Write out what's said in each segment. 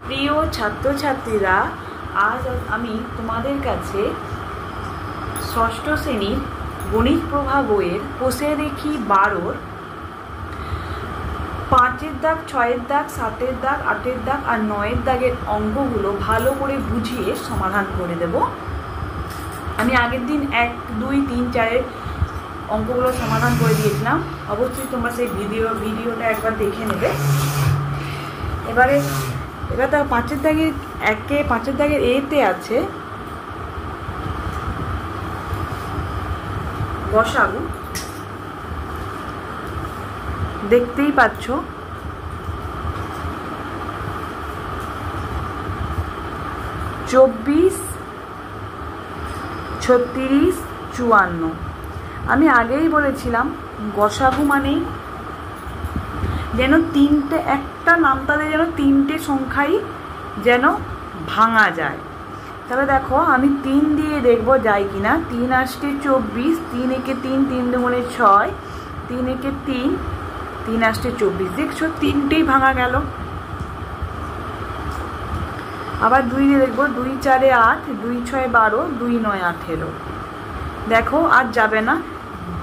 প্রিয় ছাত্রছাত্রীরা, আজ আমি তোমাদের কাছে ষষ্ঠ শ্রেণীর গণিত প্রভা বইয়ের কোষে দেখি 12 5-এর দাগ, 6-এর দাগ, 7-এর দাগ, 8-এর দাগ আর 9-এর দাগের অঙ্কগুলো ভালো করে বুঝিয়ে সমাধান করে দেব। আমি আগের দিন 1, 2, 3, 4-এর অঙ্কগুলো সমাধান করে দিয়েছিলাম। অবশ্যই তোমরা সেই ভিডিওটা একবার দেখে নেবে। এবার তার 5-এর দাগের 5-এর দাগের এতে আছে গসাগু, দেখতেই পাচ্ছ। 24, 36, 54। আমি আগেই বলেছিলাম গসাগু মানেই যেন একটা নামতালে যেন 3টে সংখ্যাই যেন ভাঙা যায়। তাহলে দেখো আমি 3 দিয়ে দেখবো যায় কিনা। 3 8 24, 3 একে 3, 3 দুগুণে 6, 3 একে 3, 3 8 24। দেখছো 3টেই ভাঙা গেল। আবার 2 দিয়ে দেখবো, 2 4 8, 2 6 12, 2 9 18। দেখো আর যাবে না।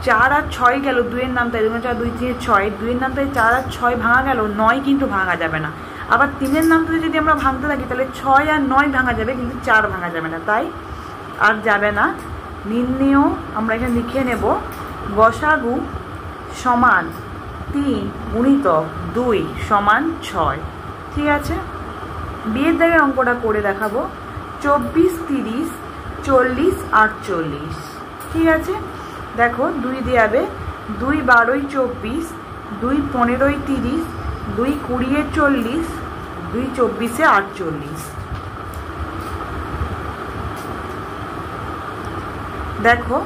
4 আর 6 গেল, 2-এর নামটা 2 4 2 3 6, 2-এর নামটা 4 আর 6 ভাঙা গেল, 9 কিন্তু ভাঙা যাবে না। আবার 3-এর নামটা যদি আমরা ভাঙতে থাকি তাহলে 6 আর 9 ভাঙা যাবে, কিন্তু 4 ভাঙা যাবে না, তাই আর যাবে না। নির্ণেয় আমরা এখানে লিখে নেব গসাগু সমান 3 গুণিতক 2 সমান 6। ঠিক আছে, বিয়ের দাগের অঙ্কটা করে দেখাবো। 24, 30, 40, 48। ঠিক আছে, দেখো 2 দিয়ে যাবে, 2 12 24, 2 15 30, 2 20 40, 2 24 48। দেখো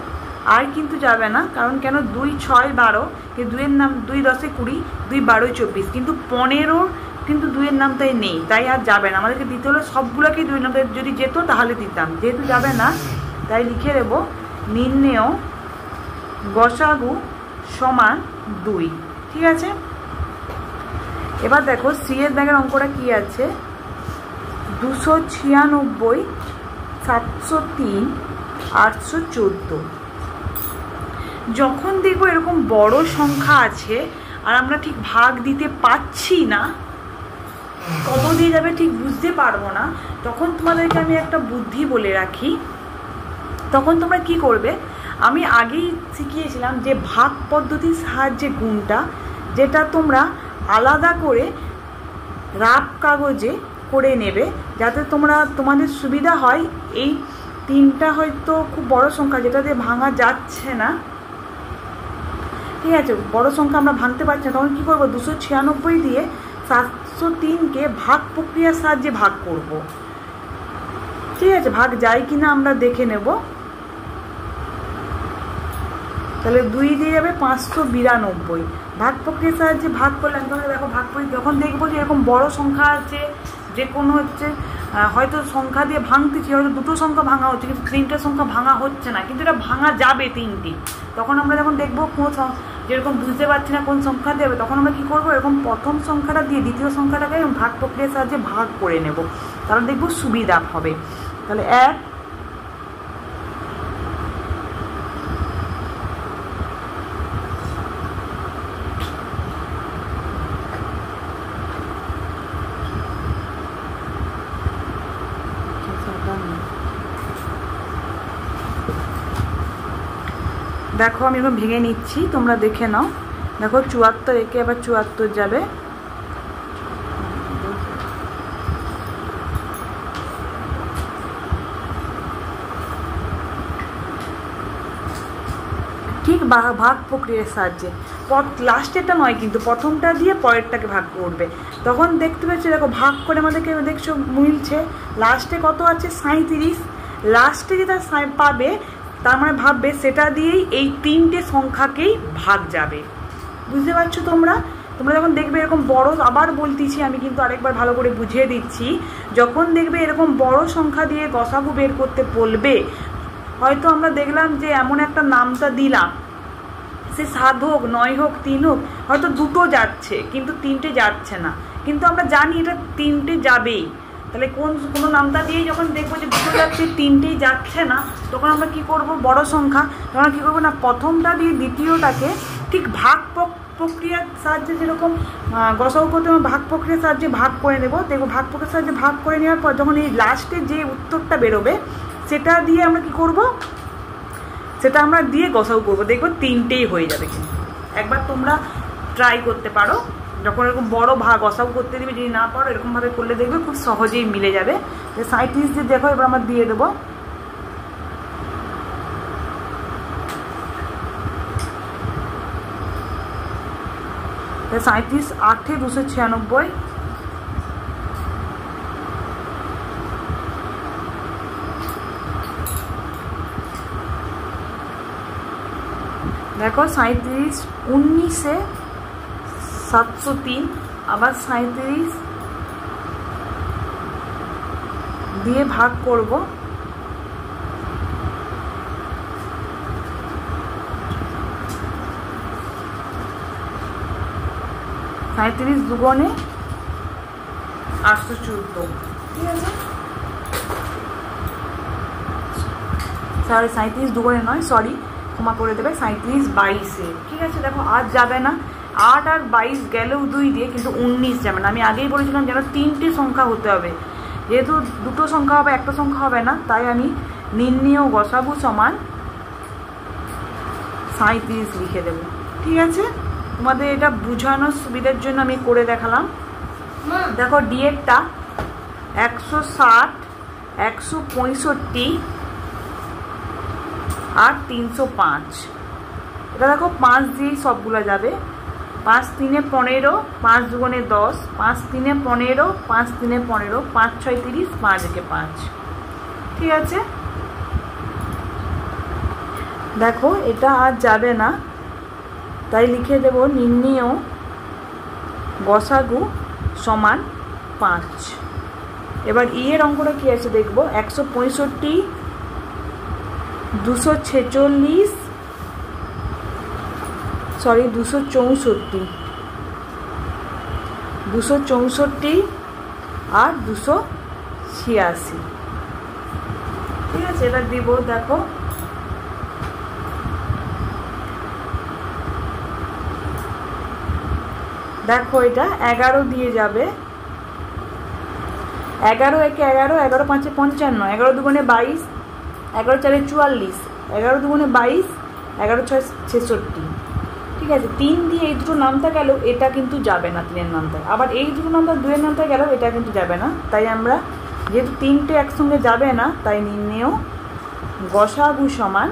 আর কিন্তু যাবে না, কারণ কেন 2 6 12, 2-এর নাম 2 10 20, 2 12 24, কিন্তু 15 কিন্তু 2-এর নামটাই নেই, তাই আর যাবে না। আমাদেরকে দিতে হলে সবগুলোকেই 2 নামটা, যদি যেত তাহলে দিতাম, যেহেতু যাবে না তাই লিখে দেব নির্ণেয় গসাগু সমান 2। ঠিক আছে, এবার দেখো সি-এর দাগের অঙ্কটা কি আছে। 296, 703, 814। যখন দেখবো এরকম বড় সংখ্যা আছে আর আমরা ঠিক ভাগ দিতে পারছি না, কত দিয়ে যাবে ঠিক বুঝতে পারবো না, তখন তোমাদেরকে আমি একটা বুদ্ধি বলে রাখি। তখন তোমরা কি করবে, আমি আগেই শিখিয়েছিলাম যে ভাগ পদ্ধতির সাহায্যে গুণটা, যেটা তোমরা আলাদা করে রাফ কাগজে করে নেবে, যাতে তোমাদের সুবিধা হয়। এই 3টা হয়তো খুব বড় সংখ্যা, যেটা দিয়ে ভাঙা যাচ্ছে না। ঠিক আছে, বড় সংখ্যা আমরা ভাঙতে পারছি না, তখন কী করবো, 296 দিয়ে 703কে ভাগ প্রক্রিয়ার সাহায্যে ভাগ করব। ঠিক আছে, ভাগ যায় কিনা আমরা দেখে নেব। তাহলে 2 দিয়ে যাবে 592, ভাগ প্রক্রিয়ার সাহায্যে ভাগ করলাম। তাহলে দেখো ভাগ করি, যখন দেখবো যে এরকম বড় সংখ্যা আছে, যে কোনো হয়তো সংখ্যা দিয়ে ভাঙতেছি, হয়তো 2টো সংখ্যা ভাঙা হচ্ছে কিন্তু 3টে সংখ্যা ভাঙা হচ্ছে না, কিন্তু এটা ভাঙা যাবে 3টি। তখন আমরা যখন দেখবো যেরকম বুঝতে পারছি না কোন সংখ্যা দেবে, তখন আমরা কী করবো, এরকম প্রথম সংখ্যাটা দিয়ে দ্বিতীয় সংখ্যাটাকে ভাগ প্রক্রিয়ার সাহায্যে ভাগ করে নেব, তাহলে দেখবো সুবিধা হবে। তাহলে 1, দেখো আমি এখন ভেঙে নিচ্ছি, তোমরা দেখে নাও। দেখো 74 একে আবার 74 যাবে, ঠিক ভাগ প্রক্রিয়ার সাহায্যে। লাস্টেরটা নয় কিন্তু, প্রথমটা দিয়ে পরেরটাকে ভাগ করবে। তখন দেখতে পাচ্ছি, দেখো ভাগ করে আমাদেরকে দেখছো মিলছে। লাস্টে কত আছে, 37। লাস্টে যেটা পাবে তার মানে ভাববে সেটা দিয়েই এই 3টে সংখ্যাকেই ভাগ যাবে। বুঝতে পারছো তোমরা যখন দেখবে এরকম বড়, আবার বলতেছি আমি কিন্তু আরেকবার ভালো করে বুঝিয়ে দিচ্ছি, যখন দেখবে এরকম বড় সংখ্যা দিয়ে গসাগু বের করতে বলবে, হয়তো আমরা দেখলাম যে এমন একটা নামটা দিলাম, সে 7 হোক 9 হোক 3 হোক, হয়তো 2টো যাচ্ছে কিন্তু 3টে যাচ্ছে না, কিন্তু আমরা জানি এটা 3টে যাবেই। তাহলে কোনো নামতা দিয়েই যখন দেখবো যে দুটো যাচ্ছে তিনটেই যাচ্ছে না, তখন আমরা কি করব, বড় সংখ্যা তখন কী করবো না, প্রথমটা দিয়ে দ্বিতীয়টাকে ঠিক ভাগ প্রক্রিয়ার সাহায্যে, যেরকম গসাগু করতে আমরা ভাগ প্রক্রিয়ার সাহায্যে ভাগ করে নেবো। দেখবো ভাগ প্রক্রিয়ার সাহায্যে ভাগ করে নেওয়ার পর যখন এই লাস্টে যে উত্তরটা বেরোবে সেটা দিয়ে আমরা কি করব, সেটা আমরা দিয়ে গসাগু করবো, দেখবো তিনটেই হয়ে যাবে। কিন্তু একবার তোমরা ট্রাই করতে পারো, যখন এরকম বড় গসাগু করতে দেবে, যদি না পারো এরকমভাবে করলে দেখবে খুব সহজেই মিলে যাবে। 37 দিয়ে দেখো এবার আমরা দিয়ে দেবো। तो 37 8 296 देखो 37 19 703 আবার 37 দিয়ে ভাগ করব। সাঁত্রিশ দুগুণে 814, ঠিক আছে। সরি 37 দুগুণে নয়, সরি ক্ষমা করে দেবে, 37 22-এ, ঠিক আছে। দেখো আর যাবে না, 8 আর 22 গেলেও 2 দিয়ে, কিন্তু 19 যাবে না। আমি আগেই বলেছিলাম যেন 3টে সংখ্যা হতে হবে, যেহেতু দুটো সংখ্যা হবে একটা সংখ্যা হবে না, তাই আমি নির্ণেয় গসাগু সমান 37 লিখে দেবো, ঠিক আছে। তোমাদের এটা বোঝানোর সুবিধার জন্য আমি করে দেখালাম। দেখো ডিএরটা 160 165 আর 305, এটা দেখো 5 দিয়েই সবগুলো যাবে। 5 3 15, 5 দুগুণে 10, 5 3 15, 5 3 15, 5 6 30, 5 1 5, ঠিক আছে। দেখো এটা আর যাবে না, তাই লিখে দেব নির্ণেয় গসাগু সমান 5। এবার এর অঙ্কটা কি আছে দেখবো, 165 246, সরি 264, 264 আর 286, ঠিক আছে। এটা দিব, দেখো দেখো এটা 11 দিয়ে যাবে। 11 একে 11, 11 5 55, 11 দুগুণে 22, 11 4 44, 11 দুগুণে 22, 11 6 66, ঠিক আছে। 3 দিয়ে এই দুটো নামটা গেল, এটা কিন্তু যাবে না 3-এর নামটা। আবার এই দুটো নামটা 2-এর নামটা গেল, এটা কিন্তু যাবে না। তাই আমরা যেহেতু 3টে একসঙ্গে যাবে না, তাই নির্ণেয় গসাগু সমান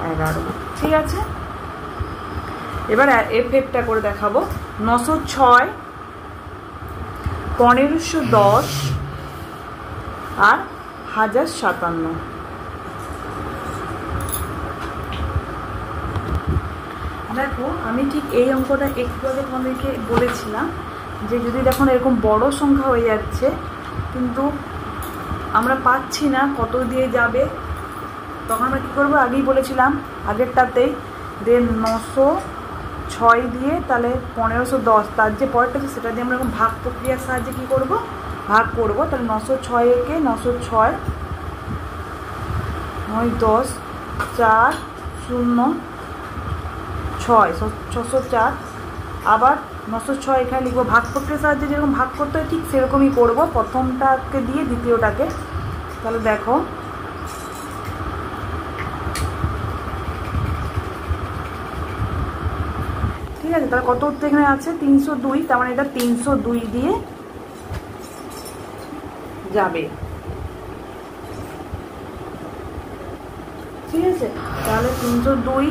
11, ঠিক আছে। এবার এফেক্টটা করে দেখাবো। 906 1510 আর 1057। দেখো আমি ঠিক এই অঙ্কটা একটু আগে তোমাদেরকে বলেছিলাম যে যদি দেখুন এরকম বড় সংখ্যা হয়ে যাচ্ছে, কিন্তু আমরা পাচ্ছি না কত দিয়ে যাবে, তখন আমরা কী করবো, আগেই বলেছিলাম আগেরটাতেই, দেন 906 দিয়ে তাহলে 1510, তার যে পরেরটা আছে সেটা দিয়ে আমরা এরকম ভাগ প্রক্রিয়ার সাহায্যে কী করবো, ভাগ করবো। তাহলে 906 একে 906 9 10 4 0 6 604, আবার 906 এখানে লিখবো। ভাগ প্রক্রিয়ার সাহায্যে যেরকম ভাগ করতে হয় ঠিক সেরকমই করবো, প্রথমটাকে দিয়ে দ্বিতীয়টাকে। তাহলে দেখো ঠিক আছে, তাহলে কত উত্তর এখানে আছে 302, তার মানে এটা 302 দিয়ে যাবে, ঠিক আছে। তাহলে 302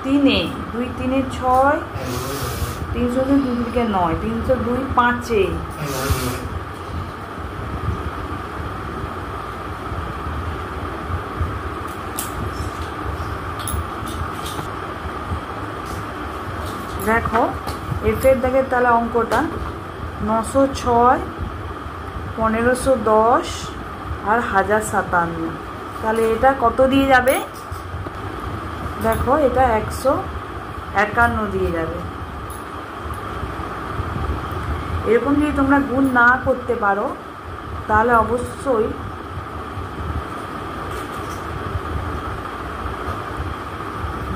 3-এ 2 3-এ 6, 302 2 থেকে 9, 302 5-এ, দেখো এফের দেখে তাহলে অঙ্কটা 906 1510 আর 1057, তাহলে এটা কত দিয়ে যাবে, দেখো এটা 151 দিয়ে যাবে, এরকম যদি তোমরা গুণ না করতে পারো তাহলে অবশ্যই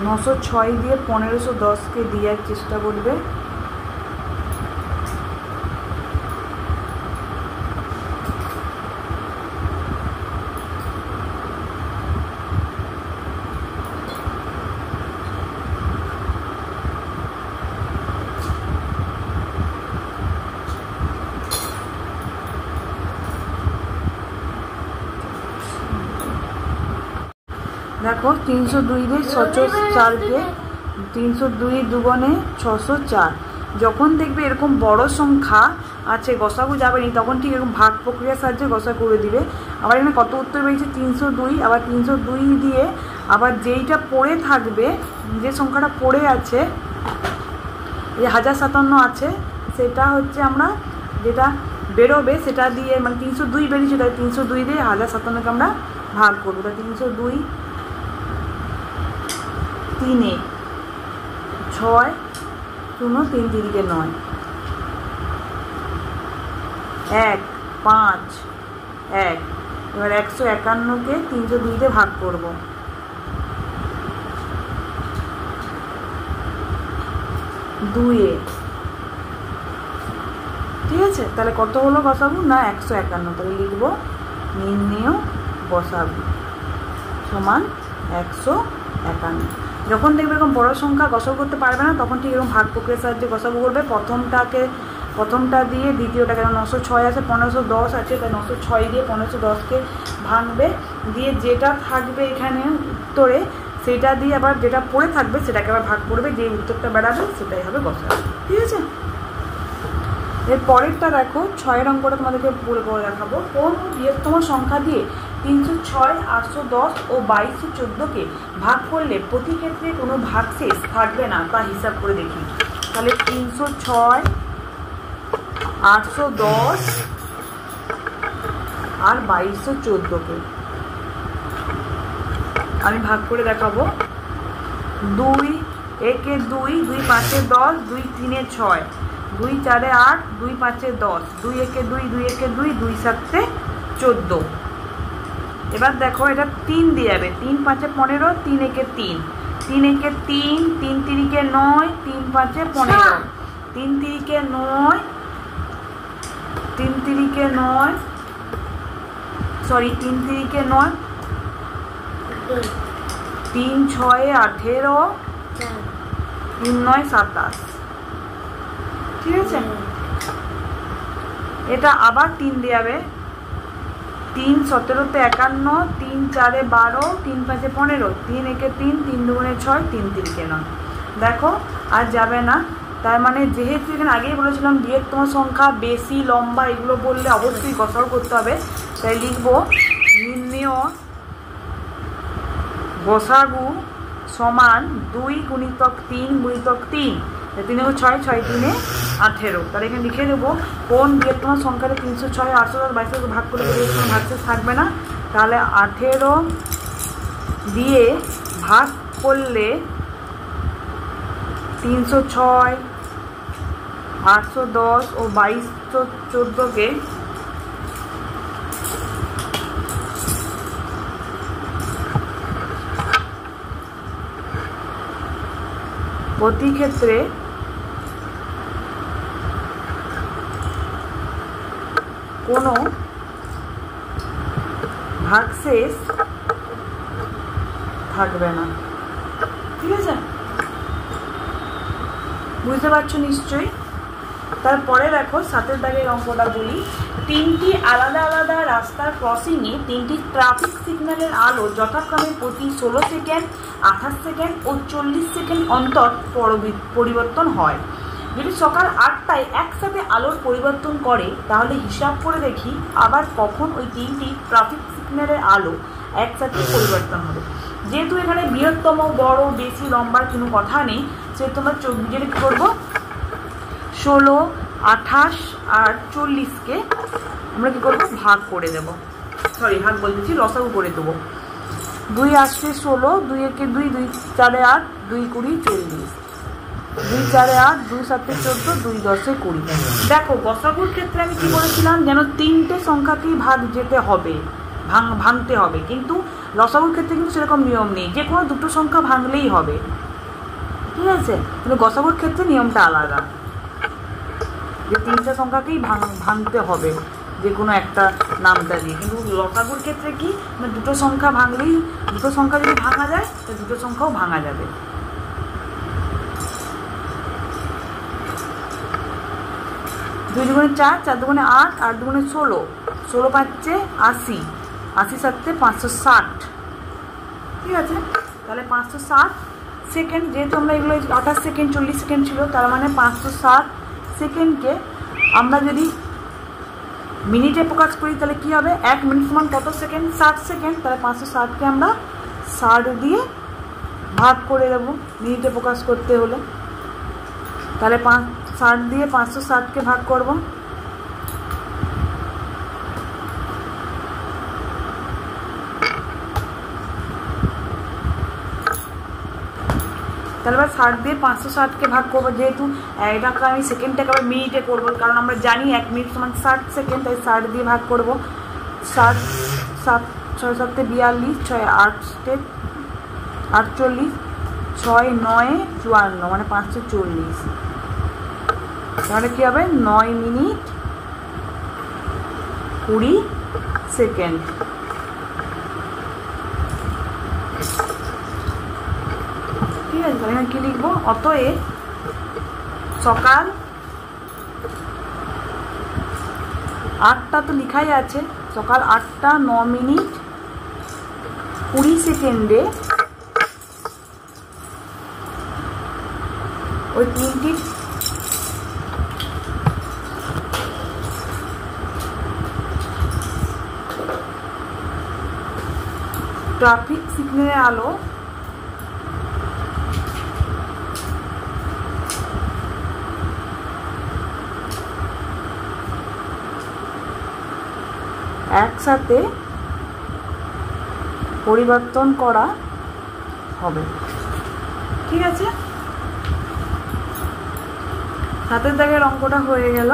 906 দিয়ে 1510কে দেওয়ার চেষ্টা করবে। দেখো 302 দিয়ে 604কে 302 দুগুণে 604। যখন দেখবে এরকম বড় সংখ্যা আছে গসাগু যাবে না, তখন ঠিক এরকম ভাগ প্রক্রিয়ার সাহায্যে গসা করে দিবে। আবার এখানে কত উত্তর পেয়েছে 302, আবার 302 দিয়ে আবার যেইটা পড়ে থাকবে, যে সংখ্যাটা পড়ে আছে এই 1057 আছে, সেটা হচ্ছে আমরা যেটা বেরোবে সেটা দিয়ে, মানে 302 বেরিয়েছে, তাই 302 দিয়ে 1057কে আমরা ভাগ করবো। তাই 302 3 6 0 3 3 9 1 5 1। এবার 151কে 302 দিয়ে ভাগ করব। 2 ঠিক আছে, তাহলে কত হলো গসাগু না 151। তাহলে লিখবো নির্ণেয় গসাগু সমান 151। যখন দেখবে এরকম বড় সংখ্যা গসাগু করতে পারবে না, তখন ঠিক এরকম ভাগ প্রক্রিয়ার সাহায্যে গসাগু করবে। প্রথমটা দিয়ে দ্বিতীয়টাকে 906 আছে, 1510 আছে, তাই 906 দিয়ে 1510কে ভাঙবে, দিয়ে যেটা থাকবে এখানে উত্তরে সেটা দিয়ে আবার যেটা পড়ে থাকবে সেটাকে আবার ভাগ করবে, যে উত্তরটা বেড়াবে সেটাই হবে গসাগু। ঠিক আছে, এর পরেরটা দেখো 6 অঙ্কটা তোমাদেরকে পুরো করে দেখাবো। কোন বৃহত্তম সংখ্যা দিয়ে 306, 810 ও 2214কে ভাগ করলে প্রতি ক্ষেত্রে কোনো ভাগশেষ থাকবে না তা হিসাব করে দেখি। তাহলে 306, 810 আর 2214কে আমি ভাগ করে দেখাবো। 2 একে 2, 2 5 10, 2 3 6, 2 4 8, 2 5 10, 2 একে 2, 2 একে 2, 2 7 14। এবার দেখো এটা 3 দিয়ে যাবে, 3 5 15, 3 একে 3, 3 একে 3, 3 3 9, 3 5 15, 3 3 9, 3 3 9, সরি 3 3 9, 3 6 18, 3 9 27। ঠিক আছে, এটা আবার 3 দিয়ে যাবে, 3 17 51, 3 4 12, 3 5 15, 3 1 3, 3 2 6, 3 3 9। দেখো আর যাবে না। তার মানে যেহেতু এখানে আগেই বলেছিলাম বৃহত্তম সংখ্যা বেশি লম্বা এগুলো বললে অবশ্যই গসাগু করতে হবে, তাই লিখবো নির্ণেয় গসাগু সমান 2 গুণিতক 3 গুণিতক 3, 3 6, 6 3 18। তাহলে এখানে লিখে দেবো কোন বৃহত্তম সংখ্যাটা 306, 810, 22 ভাগ করে দেবে, কোনো ভাগশেষ থাকবে না। তাহলে 18 দিয়ে ভাগ করলে 306, 810 ও 2214কে প্রতি ক্ষেত্রে কোনো ভাগশেষ থাকবে না। ঠিক আছে, বুঝতে পারছো নিশ্চয়ই। তারপরে দেখো 7 দাগের অঙ্কটা বলি। 3টি আলাদা আলাদা রাস্তার ক্রসিংয়ে 3টি ট্রাফিক সিগন্যালের আলো যথাক্রমে প্রতি 16 সেকেন্ড, 28 সেকেন্ড ও 40 সেকেন্ড অন্তর পরিবর্তন হয়। যদি সকাল 8টায় একসাথে আলোর পরিবর্তন করে তাহলে হিসাব করে দেখি আবার কখন ওই 3টি ট্রাফিক সিগন্যালের আলো একসাথে পরিবর্তন হবে। যেহেতু এখানে বৃহত্তম, বড়, বেশি, লম্বার কোনো কথা নেই, সেহেতু আমরা 24 কী করবো, 16, 28 আর 40কে আমরা কী করবো ভাগ করে দেবো, সরি ভাগ বলতেছি লসাগু করে দেবো। 2 8 16, 2 1 2, 2 4 8, 2 20 40। 2 4 8, 2 7 14, 2 10 20। দেখো গসাগুর ক্ষেত্রে আমি কি বলেছিলাম, যেন 3টে সংখ্যাকেই ভাগ যেতে হবে, ভাঙতে হবে, কিন্তু লসাগুর ক্ষেত্রে কিন্তু সেরকম নিয়ম নেই, যে কোনো দুটো সংখ্যা ভাঙলেই হবে, ঠিক আছে। কিন্তু গসাগুর ক্ষেত্রে নিয়মটা আলাদা, যে 3টে সংখ্যাকেই ভাঙতে হবে যে কোনো একটা নামটা দিয়ে। কিন্তু লসাগুর ক্ষেত্রে কি, মানে দুটো সংখ্যা ভাঙলেই, দুটো সংখ্যা যদি ভাঙা যায় তো দুটো সংখ্যাও ভাঙা যাবে। 2 দুগুণে 4, 4 দুগুণে 8, 8 দুগুণে 16, 16 5 80, 80 7 560, ঠিক আছে। তাহলে 560 সেকেন্ড, যেহেতু আমরা এগুলো 28 সেকেন্ড 40 সেকেন্ড ছিল, তার মানে 560 সেকেন্ডকে আমরা যদি মিনিটে প্রকাশ করি তাহলে কি হবে, 1 মিনিট সমান কত সেকেন্ড, 60 সেকেন্ড। তাহলে 560কে আমরা 60 দিয়ে ভাগ করে দেবো মিনিটে প্রকাশ করতে হলে। তাহলে 60 দিয়ে 560কে ভাগ করব, তাহলে এবার 60 দিয়ে 560কে ভাগ করবো, যেহেতু এটাকে আমি সেকেন্ডটাকে আবার মিনিটে করবো, কারণ আমরা জানি 1 মিনিট সমান 60 সেকেন্ড, তাই 60 দিয়ে ভাগ করবো। 60 7 6 7 42, 6 8 48, 6 9 54, মানে 540। তাহলে কী হবে, 9 মিনিট 20 সেকেন্ড। ঠিক আছে, তাহলে কি লিখবো, অতএব সকাল 8টা তো লিখাই আছে, সকাল 8টা 9 মিনিট 20 সেকেন্ডে ওই 3টি ট্রাফিক সিগন্যালের আলো একসাথে পরিবর্তন করা হবে, ঠিক আছে। 7 দাগের অঙ্কটা হয়ে গেল।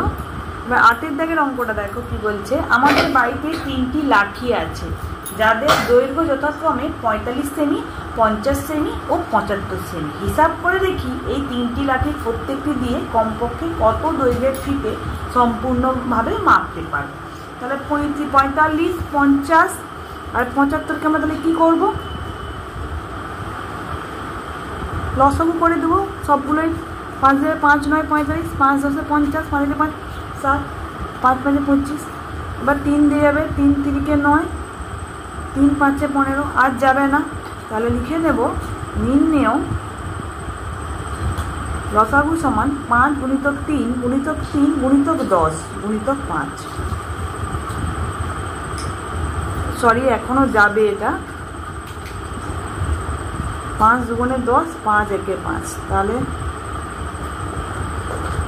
এবার 8 দাগের অঙ্কটা দেখো কি বলছে, আমাদের বাড়িতে 3টি লাঠি আছে যাদের দৈর্ঘ্য যথাক্রমে 45 সেমি, 50 সেমি ও 75 সেমি। হিসাব করে দেখি এই 3টি লাঠির প্রত্যেকটি দিয়ে কমপক্ষে কত দৈর্ঘ্যের ফিতে সম্পূর্ণভাবে মাপতে পারবে। তাহলে 45, 50 আর 75কে আমরা তাহলে কী করবো, লসাগু করে দেবো সবগুলোই। 5 দিয়ে 5 9 45, 5 10 50, 5 দিয়ে 5 7, 5 5 25। এবার 3 দিয়ে যাবে, 3 3কে 9, 3 5 15, আর যাবে না। তাহলে লিখে দেব নির্ণেয় লসাগু সমান 5 গুণিতক 3 গুণিতক 3 গুণিতক 10 গুণিতক 5। সরি, এখনও যাবে এটা। 5 দুগুণে 10, 5 একে 5, তাহলে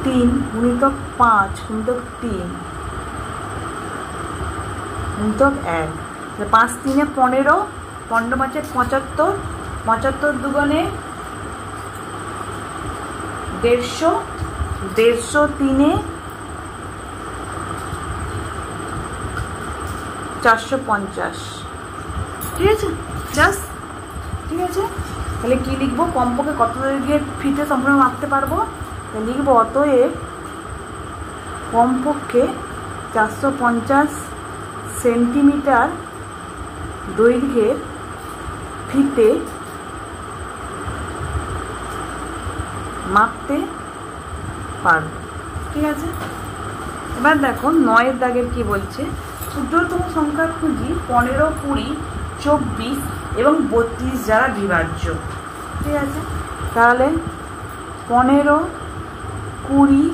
3 গুণিতক 5 গুণিতক 3 গুণিতক 1, 5 3 15, 15 5 75, 75 দুগুণে 150, 150 3 450, ঠিক আছে, জাস্ট ঠিক আছে। তাহলে কি লিখবো, কমপক্ষে কত দৈর্ঘ্যের ফিতে সম্পূর্ণ মাপতে পারবো, তাহলে লিখবো অতএব কমপক্ষে 450 সেন্টিমিটার দৈর্ঘ্যের ফিতে মাপতে পারবো, ঠিক আছে। এবার দেখো 9 দাগের কি বলছে, ক্ষুদ্রতম সংখ্যা খুঁজি 15, 20, 24 এবং 32 যারা বিভাজ্য, ঠিক আছে। তাহলে 15, 20,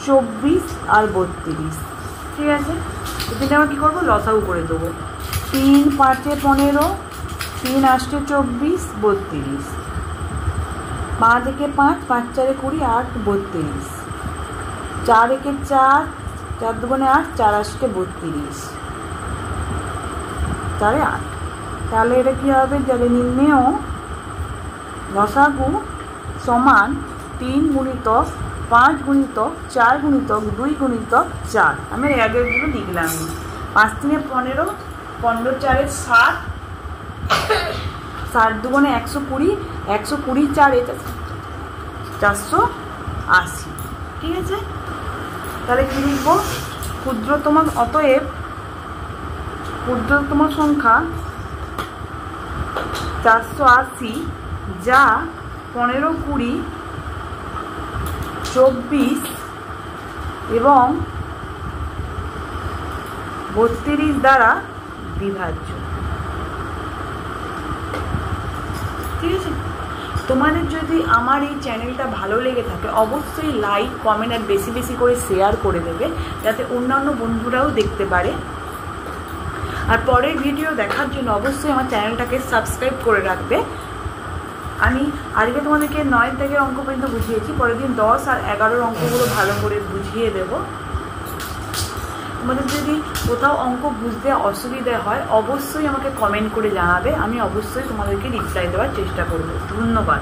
24 আর 32, ঠিক আছে। এদিকে আমরা কী করবো, লসাগু করে দেবো। 3 5 15, 3 8 24, 32, 5 একে 5, 5 4 20, 8 32, 4 একে 4, 4 দুগুণে 8, 4 8 32, 4 8। তাহলে এটা কী হবে, তাহলে নির্ণেয় লসাগু সমান 3 গুণিতক 5 গুণিতক 4 গুণিতক 2 গুণিতক 4। আমি আগেরগুলো লিখলাম। 5 3 15, 15 4 60, 60 দুগুণে 120, 120 4 480। ঠিক আছে, তাহলে কি লিখবো? ক্ষুদ্রতম, অতএব ক্ষুদ্রতম সংখ্যা 480, যা 15, 20, 24 এবং 32 দ্বারা বিভাজ্য। ঠিক আছে, তোমাদের যদি আমার এই চ্যানেলটা ভালো লেগে থাকে অবশ্যই লাইক, কমেন্ট আর বেশি বেশি করে শেয়ার করে দেবে, যাতে অন্যান্য বন্ধুরাও দেখতে পারে। আর পরের ভিডিও দেখার জন্য অবশ্যই আমার চ্যানেলটাকে সাবস্ক্রাইব করে রাখবে। আমি আজকে তোমাদেরকে 9 থেকে অঙ্ক পর্যন্ত বুঝিয়েছি, পরের দিন 10 আর 11 অঙ্কগুলো ভালো করে বুঝিয়ে দেব। তোমাদের যদি কোথাও অঙ্ক বুঝতে অসুবিধা হয় অবশ্যই আমাকে কমেন্ট করে জানাবে, আমি অবশ্যই তোমাদেরকে রিপ্লাই দেওয়ার চেষ্টা করব। ধন্যবাদ।